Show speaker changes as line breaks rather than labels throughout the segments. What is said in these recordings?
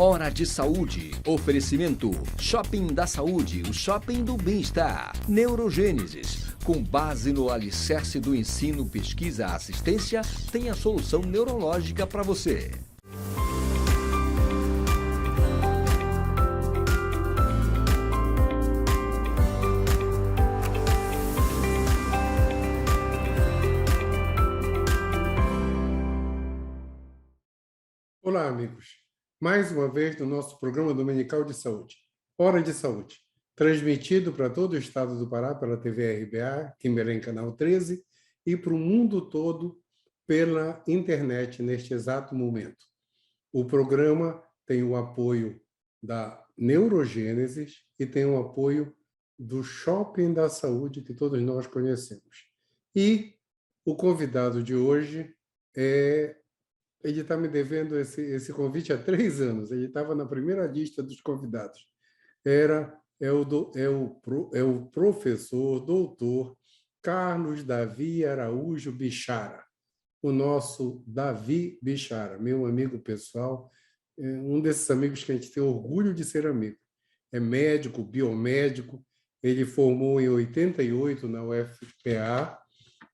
Hora de Saúde. Oferecimento Shopping da Saúde, o shopping do bem-estar. Neurogênesis. Com base no alicerce do ensino, pesquisa, assistência, tem a solução neurológica para você.
Olá, amigos. Mais uma vez no nosso programa dominical de saúde, Hora de Saúde, transmitido para todo o estado do Pará pela TV RBA, aqui em Belém, canal 13, e para o mundo todo pela internet neste exato momento. O programa tem o apoio da Neurogênesis e tem o apoio do Shopping da Saúde, que todos nós conhecemos. E o convidado de hoje ele está me devendo esse convite há 3 anos. Ele estava na primeira lista dos convidados. É o professor, doutor Carlos Davi Araújo Bichara, o nosso Davi Bichara, meu amigo pessoal, um desses amigos que a gente tem orgulho de ser amigo. É médico, biomédico, ele formou em 88 na UFPA,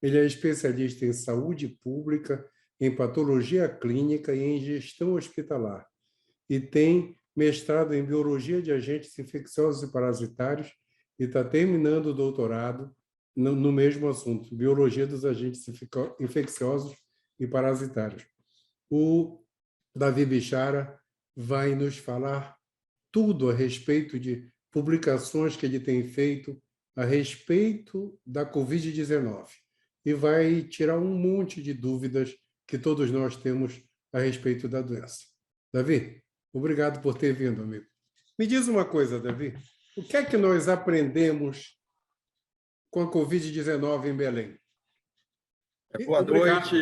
ele é especialista em saúde pública, em patologia clínica e em gestão hospitalar. E tem mestrado em biologia de agentes infecciosos e parasitários e está terminando o doutorado no mesmo assunto, biologia dos agentes infecciosos e parasitários. O Davi Bichara vai nos falar tudo a respeito de publicações que ele tem feito a respeito da Covid-19 e vai tirar um monte de dúvidas que todos nós temos a respeito da doença. Davi, obrigado por ter vindo, amigo. Me diz uma coisa, Davi, o que é que nós aprendemos com a Covid-19 em Belém?
Boa noite.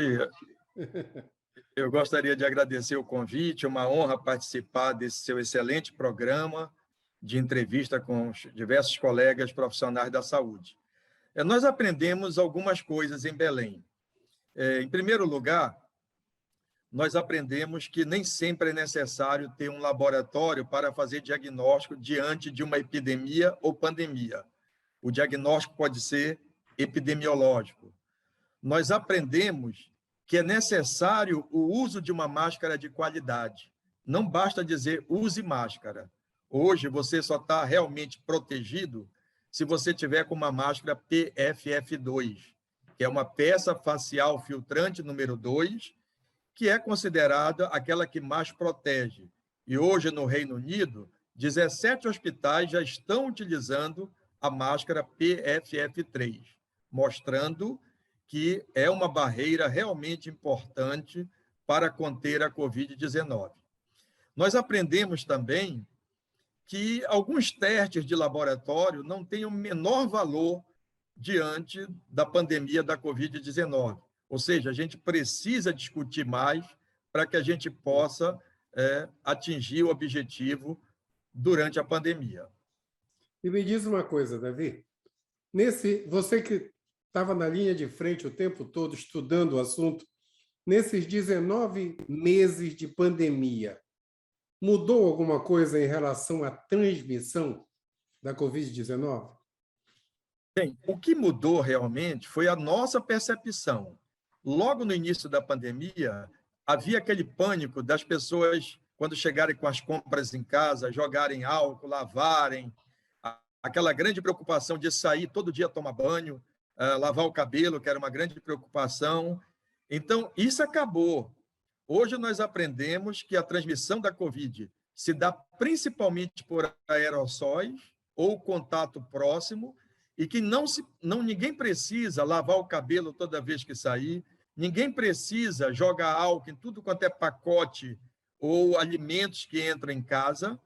Eu gostaria de agradecer o convite, uma honra participar desse seu excelente programa de entrevista com diversos colegas profissionais da saúde. Nós aprendemos algumas coisas em Belém. Em primeiro lugar, nós aprendemos que nem sempre é necessário ter um laboratório para fazer diagnóstico diante de uma epidemia ou pandemia. O diagnóstico pode ser epidemiológico. Nós aprendemos que é necessário o uso de uma máscara de qualidade. Não basta dizer use máscara. Hoje você só está realmente protegido se você tiver com uma máscara PFF2, que é uma peça facial filtrante número 2, que é considerada aquela que mais protege. E hoje, no Reino Unido, 17 hospitais já estão utilizando a máscara PFF3, mostrando que é uma barreira realmente importante para conter a Covid-19. Nós aprendemos também que alguns testes de laboratório não têm o menor valor diante da pandemia da Covid-19. Ou seja, a gente precisa discutir mais para que a gente possa atingir o objetivo durante a pandemia.
E me diz uma coisa, Davi. Você que estava na linha de frente o tempo todo estudando o assunto, nesses 19 meses de pandemia, mudou alguma coisa em relação à transmissão da Covid-19?
Bem, o que mudou realmente foi a nossa percepção. Logo no início da pandemia, havia aquele pânico das pessoas, quando chegarem com as compras em casa, jogarem álcool, lavarem, aquela grande preocupação de sair todo dia tomar banho, lavar o cabelo, que era uma grande preocupação. Então, isso acabou. Hoje nós aprendemos que a transmissão da Covid se dá principalmente por aerossóis ou contato próximo e que ninguém precisa lavar o cabelo toda vez que sair, ninguém precisa jogar álcool em tudo quanto é pacote ou alimentos que entram em casa.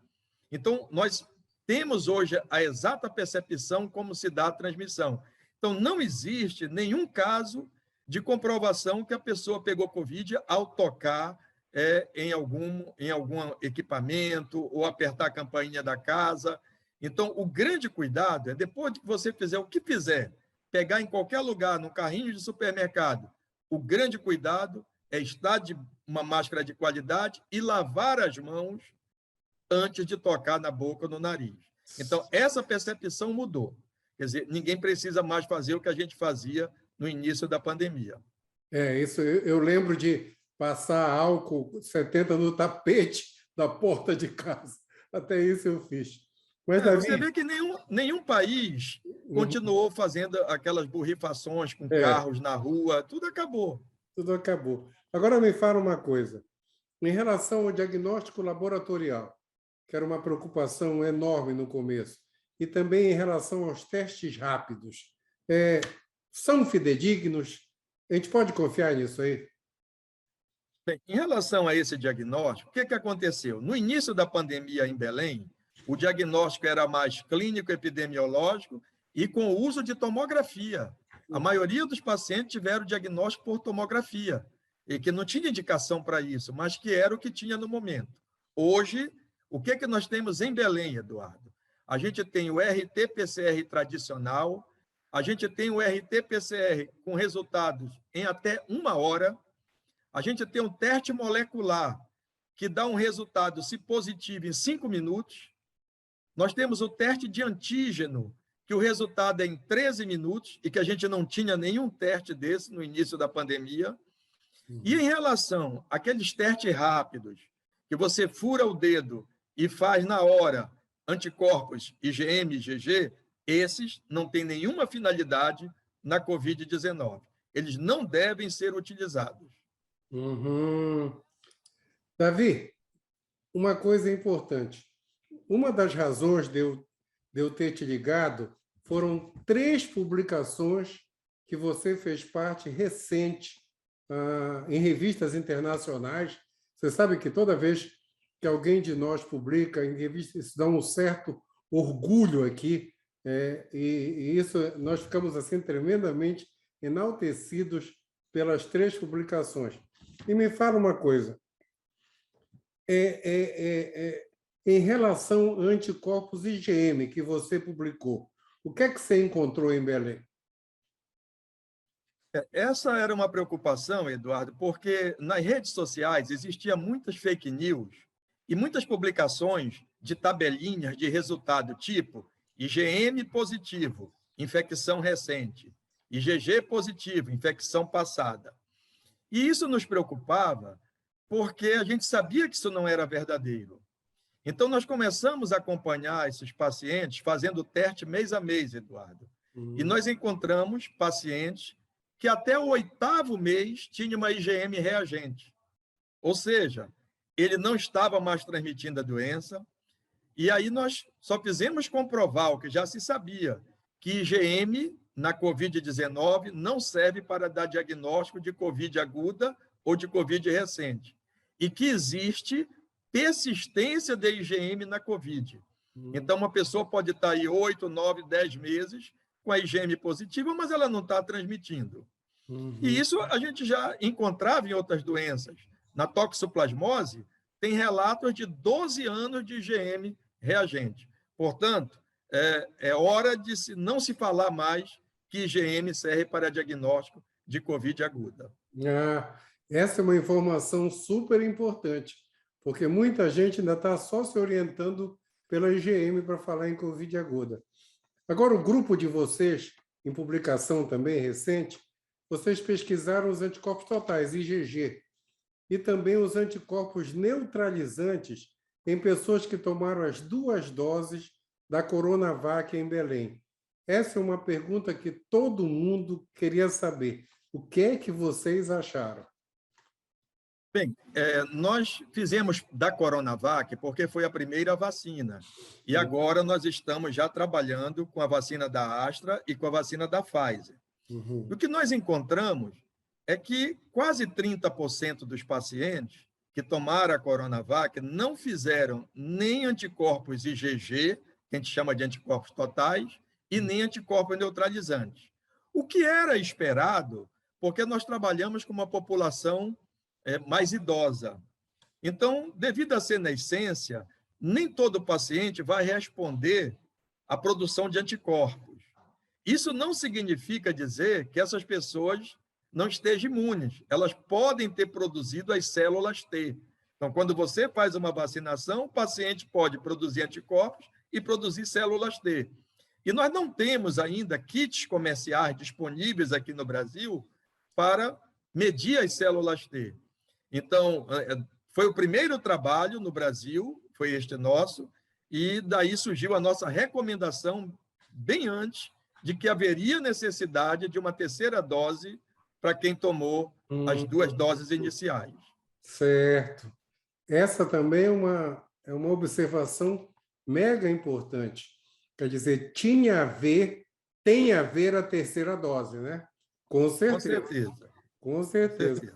Então, nós temos hoje a exata percepção como se dá a transmissão. Então, não existe nenhum caso de comprovação que a pessoa pegou Covid ao tocar em algum equipamento ou apertar a campainha da casa. Então, o grande cuidado é, depois de que você fizer o que fizer, pegar em qualquer lugar, no carrinho de supermercado, o grande cuidado é estar de uma máscara de qualidade e lavar as mãos antes de tocar na boca ou no nariz. Então, essa percepção mudou. Quer dizer, ninguém precisa mais fazer o que a gente fazia no início da pandemia.
Isso eu lembro de passar álcool 70 no tapete da porta de casa. Até isso eu fiz. Mas, Davi...
Você vê que nenhum país continuou fazendo aquelas borrifações com carros na rua, tudo acabou.
Tudo acabou. Agora me fala uma coisa. Em relação ao diagnóstico laboratorial, que era uma preocupação enorme no começo, e também em relação aos testes rápidos, são fidedignos? A gente pode confiar nisso aí?
Bem, em relação a esse diagnóstico, o que aconteceu? No início da pandemia em Belém, o diagnóstico era mais clínico, epidemiológico e com o uso de tomografia. A maioria dos pacientes tiveram diagnóstico por tomografia, e que não tinha indicação para isso, mas que era o que tinha no momento. Hoje, o que nós temos em Belém, Eduardo? A gente tem o RT-PCR tradicional, a gente tem o RT-PCR com resultados em até 1 hora, a gente tem um teste molecular que dá um resultado, se positivo, em 5 minutos, nós temos o teste de antígeno, que o resultado é em 13 minutos, e que a gente não tinha nenhum teste desse no início da pandemia. E em relação àqueles testes rápidos, que você fura o dedo e faz na hora anticorpos IgM e IgG, esses não têm nenhuma finalidade na Covid-19. Eles não devem ser utilizados.
Davi, uma coisa importante. Uma das razões de eu ter te ligado foram 3 publicações que você fez parte recente em revistas internacionais. Você sabe que toda vez que alguém de nós publica em revista, isso dá um certo orgulho aqui, e isso nós ficamos assim tremendamente enaltecidos pelas 3 publicações. E me fala uma coisa. Em relação a anticorpos IgM que você publicou, o que é que você encontrou em Belém?
Essa era uma preocupação, Eduardo, porque nas redes sociais existiam muitas fake news e muitas publicações de tabelinhas de resultado tipo IgM positivo, infecção recente, IgG positivo, infecção passada. E isso nos preocupava porque a gente sabia que isso não era verdadeiro. Então, nós começamos a acompanhar esses pacientes fazendo teste mês a mês, Eduardo. E nós encontramos pacientes que até o 8º mês tinha uma IgM reagente. Ou seja, ele não estava mais transmitindo a doença. E aí nós só fizemos comprovar o que já se sabia, que IgM na Covid-19 não serve para dar diagnóstico de Covid aguda ou de Covid recente. E que existe persistência de IgM na Covid. Então, uma pessoa pode estar aí 8, 9, 10 meses com a IgM positiva, mas ela não está transmitindo. E isso a gente já encontrava em outras doenças. Na toxoplasmose, tem relatos de 12 anos de IgM reagente. Portanto, é hora de não se falar mais que IgM serve para diagnóstico de Covid aguda.
Essa é uma informação super importante, porque muita gente ainda está só se orientando pela IgM para falar em Covid aguda. Agora, o grupo de vocês, em publicação também recente, vocês pesquisaram os anticorpos totais, IgG, e também os anticorpos neutralizantes em pessoas que tomaram as 2 doses da Coronavac em Belém. Essa é uma pergunta que todo mundo queria saber. O que é que vocês acharam?
Bem, nós fizemos da Coronavac porque foi a primeira vacina. E agora nós estamos já trabalhando com a vacina da Astra e com a vacina da Pfizer. O que nós encontramos é que quase 30% dos pacientes que tomaram a Coronavac não fizeram nem anticorpos IgG, que a gente chama de anticorpos totais, e nem anticorpos neutralizantes. O que era esperado, porque nós trabalhamos com uma população mais idosa. Então, devido à senescência, nem todo paciente vai responder à produção de anticorpos. Isso não significa dizer que essas pessoas não estejam imunes. Elas podem ter produzido as células T, Então, quando você faz uma vacinação, o paciente pode produzir anticorpos e produzir células T. E nós não temos ainda kits comerciais disponíveis aqui no Brasil para medir as células T. Então, foi o primeiro trabalho no Brasil, foi este nosso, e daí surgiu a nossa recomendação, bem antes, de que haveria necessidade de uma terceira dose para quem tomou as 2 doses iniciais.
Certo. Essa também é uma observação mega importante. Quer dizer, tem a ver a terceira dose, né? Com certeza.
Com certeza.
Com certeza.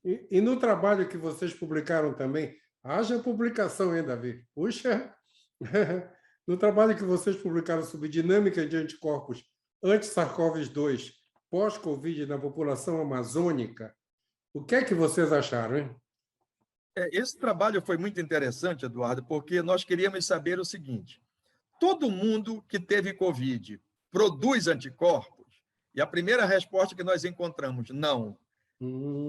E no trabalho que vocês publicaram também, haja publicação, hein, Davi? Puxa! No trabalho que vocês publicaram sobre dinâmica de anticorpos anti-SARS-CoV-2 pós-Covid na população amazônica, o que é que vocês acharam, hein?
Esse trabalho foi muito interessante, Eduardo, porque nós queríamos saber o seguinte: todo mundo que teve Covid produz anticorpos? E a primeira resposta que nós encontramos, não.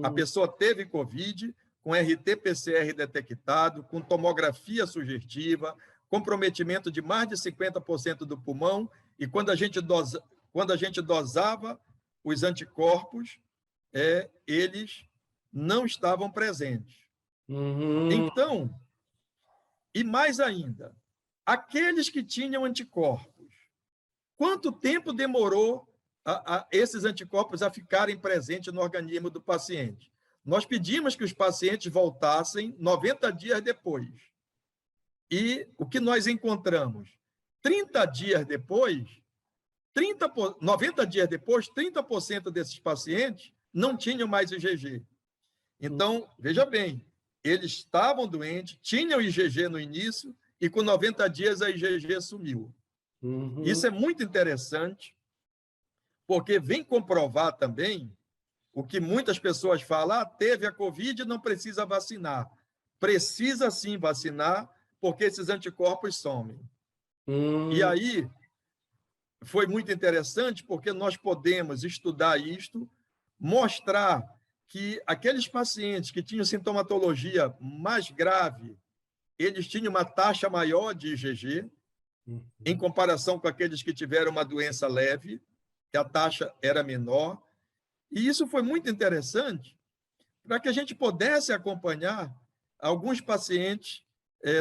A pessoa teve Covid, com RT-PCR detectado, com tomografia sugestiva, comprometimento de mais de 50% do pulmão, e quando a gente dosava os anticorpos, eles não estavam presentes. Então, e mais ainda, aqueles que tinham anticorpos, quanto tempo demorou esses anticorpos a ficarem presentes no organismo do paciente? Nós pedimos que os pacientes voltassem 90 dias depois. E o que nós encontramos? 90 dias depois, 30% desses pacientes não tinham mais IgG. Então, veja bem, eles estavam doentes, tinham IgG no início, e com 90 dias a IgG sumiu. Isso é muito interessante, porque vem comprovar também o que muitas pessoas falam: teve a Covid e não precisa vacinar. Precisa sim vacinar, porque esses anticorpos somem. E aí, foi muito interessante, porque nós podemos estudar isto, mostrar que aqueles pacientes que tinham sintomatologia mais grave, eles tinham uma taxa maior de IgG, em comparação com aqueles que tiveram uma doença leve, que a taxa era menor. E isso foi muito interessante para que a gente pudesse acompanhar alguns pacientes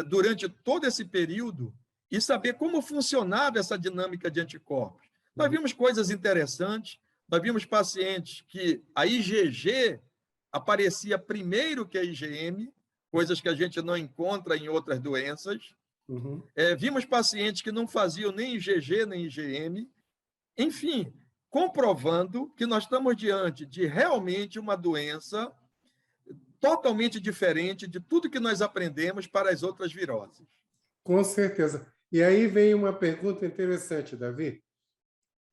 durante todo esse período e saber como funcionava essa dinâmica de anticorpos. Nós vimos coisas interessantes, nós vimos pacientes que a IgG aparecia primeiro que a IgM, coisas que a gente não encontra em outras doenças. Vimos pacientes que não faziam nem IgG nem IgM. Enfim, comprovando que nós estamos diante de realmente uma doença totalmente diferente de tudo que nós aprendemos para as outras viroses.
Com certeza. E aí vem uma pergunta interessante, Davi.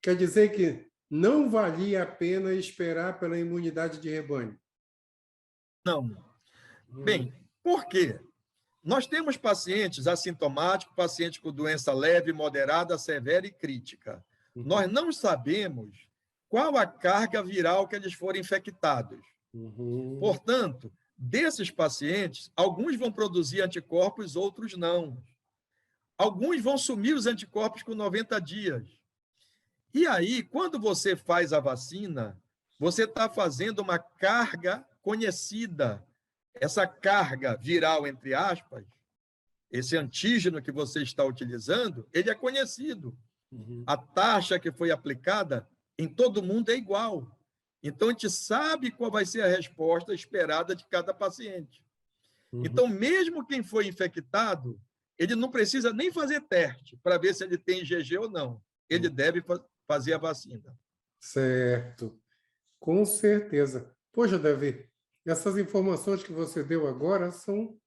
Quer dizer que não valia a pena esperar pela imunidade de rebanho?
Não. Bem, por quê? Nós temos pacientes assintomáticos, pacientes com doença leve, moderada, severa e crítica. Nós não sabemos qual a carga viral que eles foram infectados. Portanto, desses pacientes, alguns vão produzir anticorpos, outros não. Alguns vão sumir os anticorpos com 90 dias. E aí, quando você faz a vacina, você está fazendo uma carga conhecida. Essa carga viral, entre aspas, esse antígeno que você está utilizando, ele é conhecido. A taxa que foi aplicada em todo mundo é igual. Então, a gente sabe qual vai ser a resposta esperada de cada paciente. Então, mesmo quem foi infectado, ele não precisa nem fazer teste para ver se ele tem IgG ou não. Ele deve fazer a vacina.
Certo. Com certeza. Poxa, Davi, essas informações que você deu agora são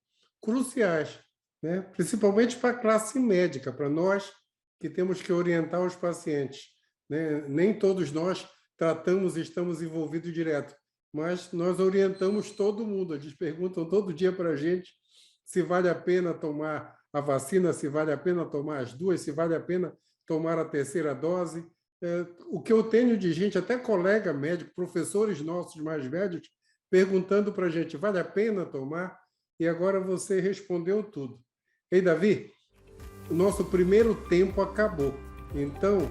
cruciais, né? Principalmente para a classe médica, para nós que temos que orientar os pacientes, né? Nem todos nós tratamos e estamos envolvidos direto, mas nós orientamos todo mundo. Eles perguntam todo dia para a gente se vale a pena tomar a vacina, se vale a pena tomar as 2, se vale a pena tomar a terceira dose. O que eu tenho de gente, até colega médico, professores nossos mais velhos, perguntando para a gente, vale a pena tomar? e agora você respondeu tudo. Ei, Davi, o nosso primeiro tempo acabou. Então,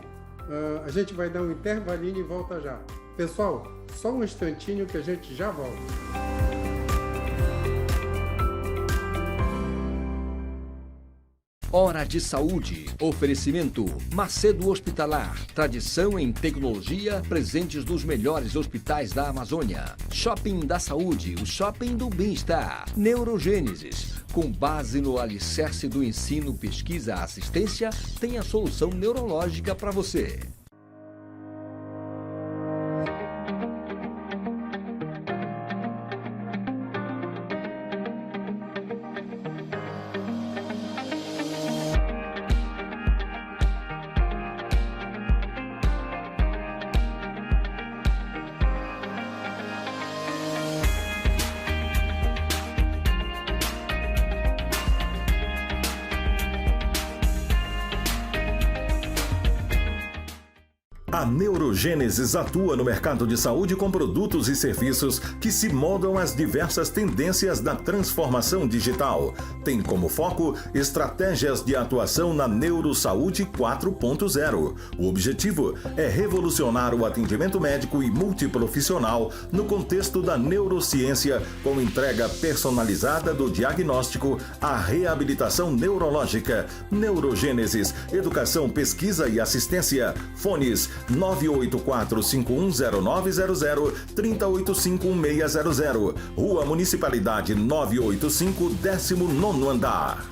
a gente vai dar um intervalinho e volta já. Pessoal, só um instantinho que a gente já volta.
Hora de Saúde. Oferecimento Macedo Hospitalar. Tradição em tecnologia, presentes nos melhores hospitais da Amazônia. Shopping da Saúde, o shopping do bem-estar. Neurogênesis. Com base no alicerce do ensino, pesquisa, assistência, tem a solução neurológica para você.
A Neurogênesis atua no mercado de saúde com produtos e serviços que se moldam às diversas tendências da transformação digital. Tem como foco estratégias de atuação na Neurosaúde 4.0. O objetivo é revolucionar o atendimento médico e multiprofissional no contexto da neurociência, com entrega personalizada do diagnóstico à reabilitação neurológica. Neurogênesis, educação, pesquisa e assistência. Fones 984-510900, 3085-1600. Rua Municipalidade 985, 19º andar.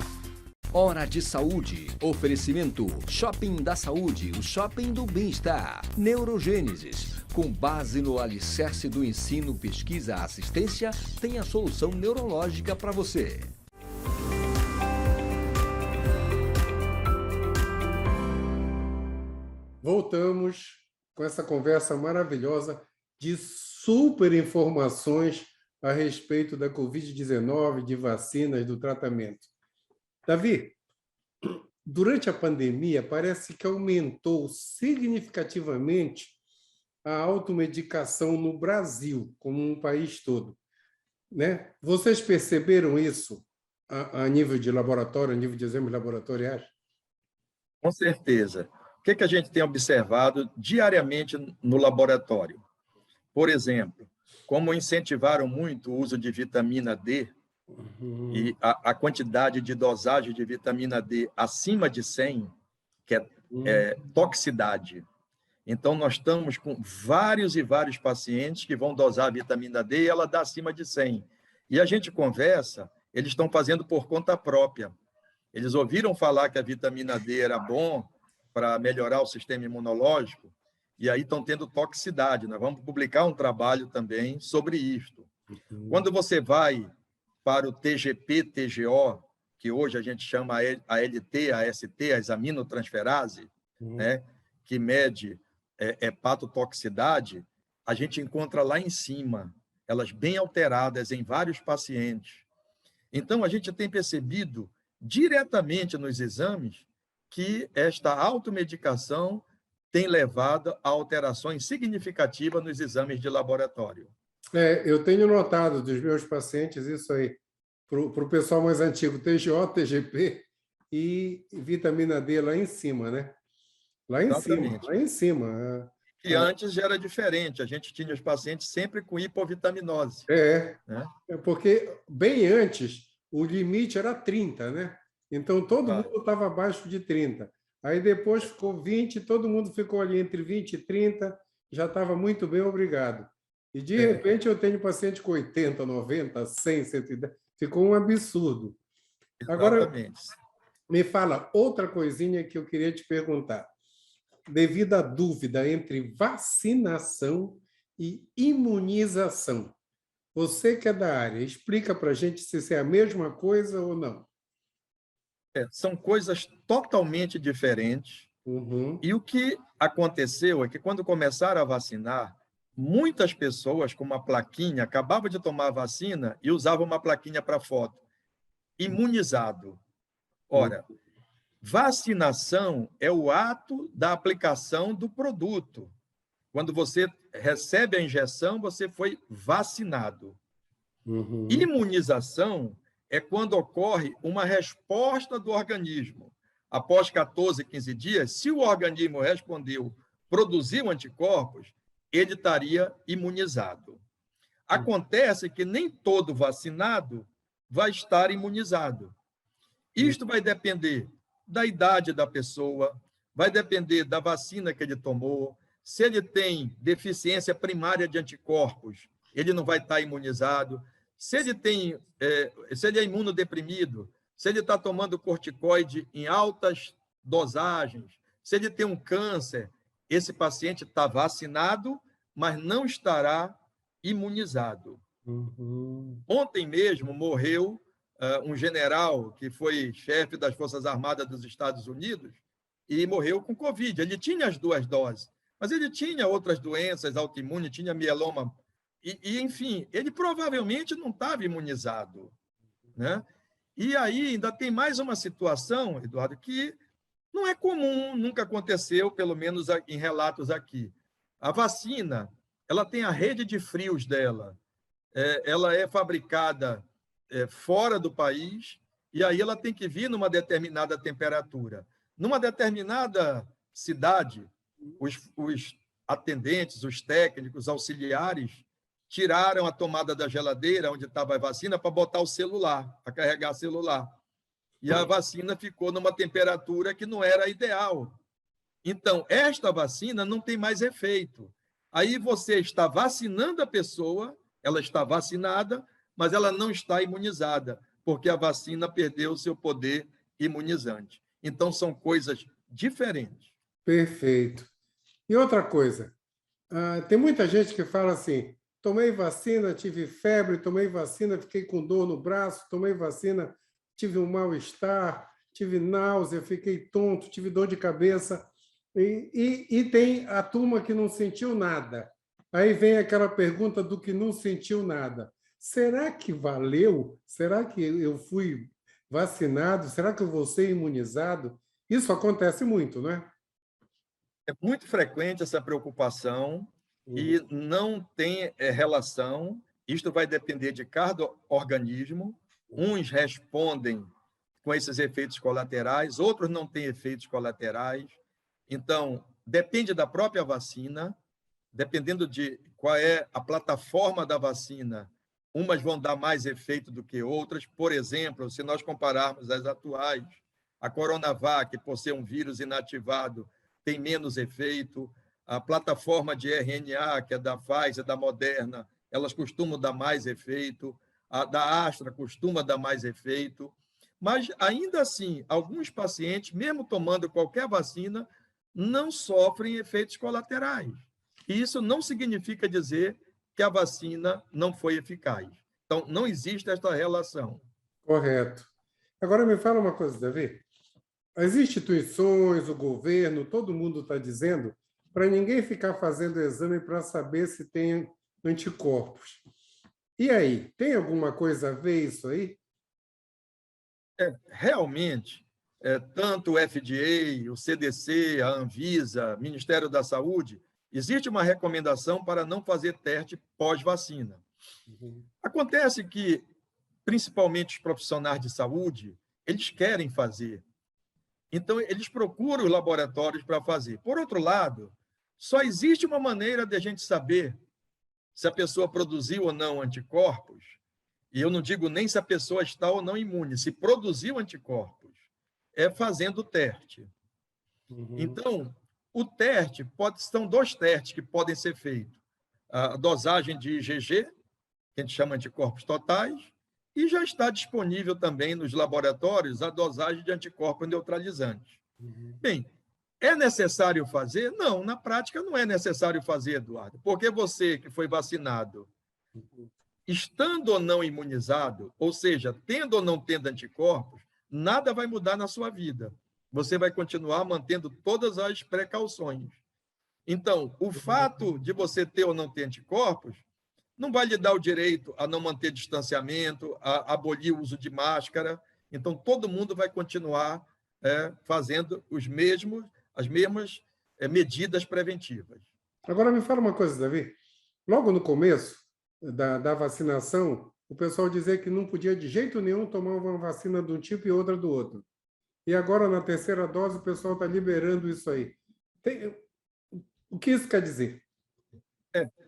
Hora de Saúde. Oferecimento Shopping da Saúde, o shopping do bem-estar. Neurogênesis. Com base no alicerce do ensino, pesquisa, assistência, tem a solução neurológica para você.
Voltamos com essa conversa maravilhosa de super informações a respeito da Covid-19, de vacinas, do tratamento. Davi, durante a pandemia, parece que aumentou significativamente a automedicação no Brasil, como um país todo, né? Vocês perceberam isso a nível de laboratório, a nível de exames laboratoriais?
Com certeza. O que a gente tem observado diariamente no laboratório? Por exemplo, como incentivaram muito o uso de vitamina D, e a quantidade de dosagem de vitamina D acima de 100, que é toxicidade. Então, nós estamos com vários e vários pacientes que vão dosar a vitamina D e ela dá acima de 100. E a gente conversa, eles estão fazendo por conta própria. Eles ouviram falar que a vitamina D era bom para melhorar o sistema imunológico, e aí estão tendo toxicidade. Nós vamos publicar um trabalho também sobre isto. Quando você vai para o TGP, TGO, que hoje a gente chama a ALT, a AST, as aminotransferase, né, que mede hepatotoxicidade, a gente encontra lá em cima, elas bem alteradas em vários pacientes. Então, a gente tem percebido diretamente nos exames que esta automedicação tem levado a alterações significativas nos exames de laboratório.
Eu tenho notado dos meus pacientes isso aí, para o pessoal mais antigo, TGO, TGP e vitamina D lá em cima, né? Lá em cima.
E antes já era diferente, a gente tinha os pacientes sempre com hipovitaminose.
Né? Porque bem antes o limite era 30, né? Então todo mundo estava abaixo de 30. Aí depois ficou 20, todo mundo ficou ali entre 20 e 30, já estava muito bem, obrigado. E de repente eu tenho paciente com 80, 90, 100, 110. Ficou um absurdo. Agora, me fala outra coisinha que eu queria te perguntar. Devido à dúvida entre vacinação e imunização, você que é da área, explica para a gente se isso é a mesma coisa ou não.
São coisas totalmente diferentes. E o que aconteceu é que, quando começaram a vacinar, muitas pessoas com uma plaquinha acabavam de tomar a vacina e usavam uma plaquinha para foto. Imunizado. Ora, vacinação é o ato da aplicação do produto. Quando você recebe a injeção, você foi vacinado. Imunização é quando ocorre uma resposta do organismo. Após 14, 15 dias, se o organismo respondeu, produziu anticorpos, ele estaria imunizado. Acontece que nem todo vacinado vai estar imunizado. Isto vai depender da idade da pessoa, vai depender da vacina que ele tomou. Se ele tem deficiência primária de anticorpos, ele não vai estar imunizado. Se ele é imunodeprimido, se ele está tomando corticoide em altas dosagens, se ele tem um câncer, esse paciente está vacinado, mas não estará imunizado. Ontem mesmo morreu um general que foi chefe das Forças Armadas dos Estados Unidos e morreu com Covid. Ele tinha as 2 doses, mas ele tinha outras doenças autoimunes, tinha mieloma, enfim, ele provavelmente não estava imunizado, né? E aí ainda tem mais uma situação, Eduardo, que não é comum, nunca aconteceu, pelo menos em relatos aqui. A vacina, ela tem a rede de frios dela, ela é fabricada fora do país, e aí ela tem que vir numa determinada temperatura. Numa determinada cidade, os atendentes, os técnicos, auxiliares, tiraram a tomada da geladeira, onde estava a vacina, para botar o celular, para carregar celular. E a vacina ficou numa temperatura que não era ideal. Então, esta vacina não tem mais efeito. Aí você está vacinando a pessoa, ela está vacinada, mas ela não está imunizada, porque a vacina perdeu o seu poder imunizante. Então, são coisas diferentes.
Perfeito. E outra coisa, tem muita gente que fala assim, tomei vacina, tive febre, tomei vacina, fiquei com dor no braço, tomei vacina, tive um mal-estar, tive náusea, fiquei tonto, tive dor de cabeça. E tem a turma que não sentiu nada. Aí vem aquela pergunta do que não sentiu nada. Será que valeu? Será que eu fui vacinado? Será que eu vou ser imunizado? Isso acontece muito, não é?
É muito frequente essa preocupação e não tem relação. Isto vai depender de cada organismo. Uns respondem com esses efeitos colaterais, outros não têm efeitos colaterais. Então, depende da própria vacina, dependendo de qual é a plataforma da vacina, umas vão dar mais efeito do que outras. Por exemplo, se nós compararmos as atuais, a Coronavac, por ser um vírus inativado, tem menos efeito. A plataforma de RNA, que é da Pfizer, da Moderna, elas costumam dar mais efeito. A da Astra costuma dar mais efeito. Mas, ainda assim, alguns pacientes, mesmo tomando qualquer vacina, não sofrem efeitos colaterais. E isso não significa dizer que a vacina não foi eficaz. Então, não existe esta relação.
Correto. Agora, me fala uma coisa, Davi. As instituições, o governo, todo mundo está dizendo para ninguém ficar fazendo exame para saber se tem anticorpos. E aí, tem alguma coisa a ver isso aí?
Realmente, tanto o FDA, o CDC, a Anvisa, Ministério da Saúde, existe uma recomendação para não fazer teste pós-vacina. Acontece que, principalmente os profissionais de saúde, eles querem fazer. Então, eles procuram os laboratórios para fazer. Por outro lado, só existe uma maneira de a gente saber se a pessoa produziu ou não anticorpos, e eu não digo nem se a pessoa está ou não imune, se produziu anticorpos, é fazendo o teste. Então, o teste são 2 testes que podem ser feitos. A dosagem de IgG, que a gente chama de anticorpos totais, e já está disponível também nos laboratórios a dosagem de anticorpos neutralizantes. Bem, é necessário fazer? Não, na prática não é necessário fazer, Eduardo, porque você que foi vacinado, estando ou não imunizado, ou seja, tendo ou não tendo anticorpos, nada vai mudar na sua vida. Você vai continuar mantendo todas as precauções. Então, o fato de você ter ou não ter anticorpos não vai lhe dar o direito a não manter distanciamento, a abolir o uso de máscara. Então, todo mundo vai continuar fazendo as mesmas medidas preventivas.
Agora, me fala uma coisa, Davi. Logo no começo da vacinação, o pessoal dizia que não podia de jeito nenhum tomar uma vacina de um tipo e outra do outro. E agora, na terceira dose, o pessoal está liberando isso aí. O que isso quer dizer?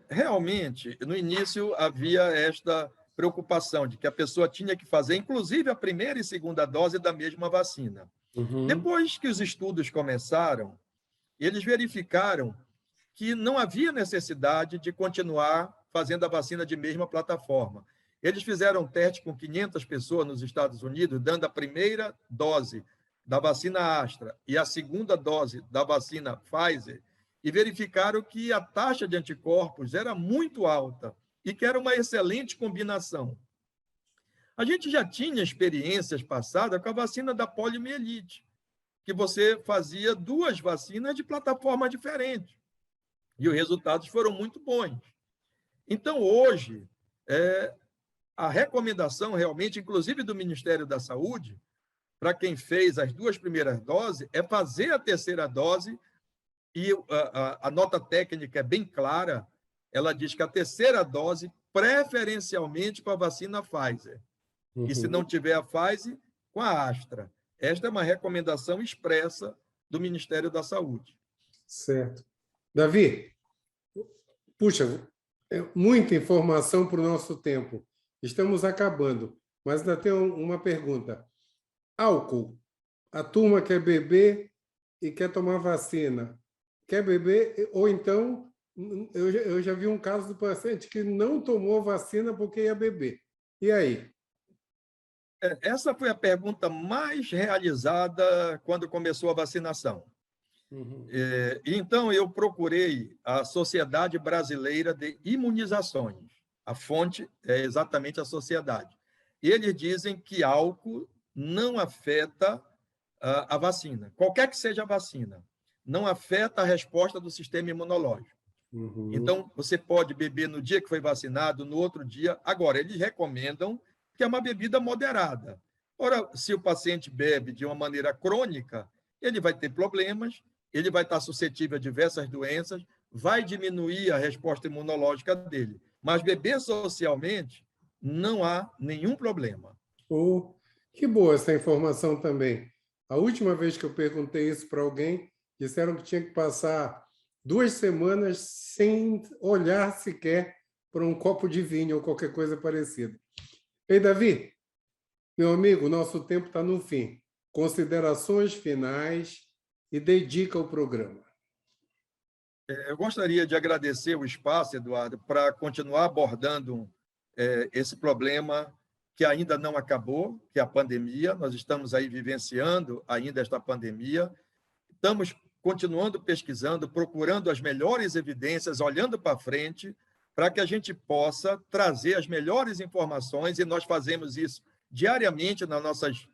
Realmente, no início havia esta preocupação de que a pessoa tinha que fazer, inclusive, a primeira e segunda dose da mesma vacina.
Uhum.
Depois que os estudos começaram, eles verificaram que não havia necessidade de continuar fazendo a vacina de mesma plataforma. Eles fizeram um teste com 500 pessoas nos Estados Unidos, dando a primeira dose da vacina Astra e a segunda dose da vacina Pfizer, e verificaram que a taxa de anticorpos era muito alta e que era uma excelente combinação. A gente já tinha experiências passadas com a vacina da poliomielite, que você fazia 2 vacinas de plataforma diferente, e os resultados foram muito bons. Então, hoje, a recomendação realmente, inclusive do Ministério da Saúde, para quem fez as 2 primeiras doses, é fazer a terceira dose, e a nota técnica é bem clara, ela diz que a terceira dose, preferencialmente com a vacina Pfizer, e se não tiver a Pfizer, com a Astra. Esta é uma recomendação expressa do Ministério da Saúde.
Certo. Davi, puxa, muita informação para o nosso tempo. Estamos acabando, mas ainda tenho uma pergunta. Álcool. A turma quer beber e quer tomar vacina. Quer beber, ou então, eu já vi um caso do paciente que não tomou vacina porque ia beber. E aí?
Essa foi a pergunta mais realizada quando começou a vacinação.
Uhum.
Então, eu procurei a Sociedade Brasileira de Imunizações. A fonte é exatamente a sociedade. E eles dizem que álcool não afeta a vacina, qualquer que seja a vacina, não afeta a resposta do sistema imunológico.
Uhum.
Então, você pode beber no dia que foi vacinado, no outro dia. Agora, eles recomendam que é uma bebida moderada. Ora, se o paciente bebe de uma maneira crônica, ele vai ter problemas, ele vai estar suscetível a diversas doenças, vai diminuir a resposta imunológica dele. Mas beber socialmente, não há nenhum problema.
Oh, que boa essa informação também. A última vez que eu perguntei isso para alguém, disseram que tinha que passar 2 semanas sem olhar sequer para um copo de vinho ou qualquer coisa parecida. Ei, Davi, meu amigo, nosso tempo está no fim. Considerações finais e dedica o programa.
Eu gostaria de agradecer o espaço, Eduardo, para continuar abordando esse problema que ainda não acabou, que é a pandemia. Nós estamos aí vivenciando ainda esta pandemia. Estamos continuando pesquisando, procurando as melhores evidências, olhando para frente, para que a gente possa trazer as melhores informações, e nós fazemos isso diariamente nas nossas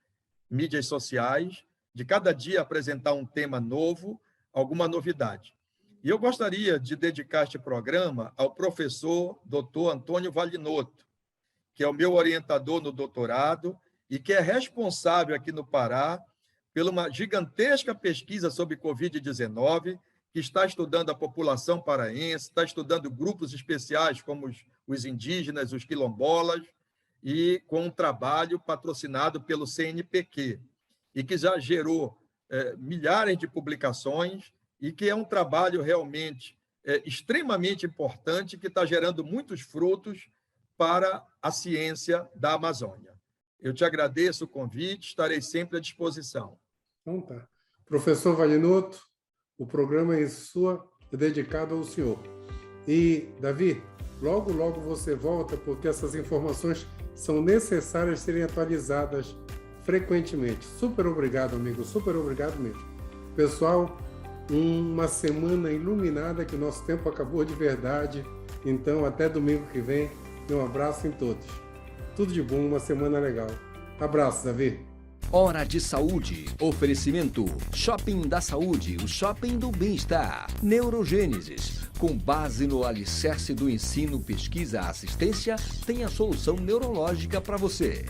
mídias sociais, de cada dia apresentar um tema novo, alguma novidade. E eu gostaria de dedicar este programa ao professor Dr. Antônio Valinotto, que é o meu orientador no doutorado e que é responsável aqui no Pará por uma gigantesca pesquisa sobre Covid-19, que está estudando a população paraense, está estudando grupos especiais como os indígenas, os quilombolas, e com um trabalho patrocinado pelo CNPq, e que já gerou milhares de publicações, e que é um trabalho realmente extremamente importante, que está gerando muitos frutos para a ciência da Amazônia. Eu te agradeço o convite, estarei sempre à disposição.
Então tá. Professor Valinotto, o programa é dedicado ao senhor. E, Davi, logo, logo você volta, porque essas informações são necessárias serem atualizadas frequentemente. Super obrigado, amigo, super obrigado mesmo. Pessoal, uma semana iluminada, que o nosso tempo acabou de verdade. Então, até domingo que vem, um abraço em todos. Tudo de bom, uma semana legal. Abraço, Davi.
Hora de Saúde. Oferecimento Shopping da Saúde, o shopping do bem-estar. Neurogênesis. Com base no alicerce do ensino, pesquisa, assistência, tem a solução neurológica para você.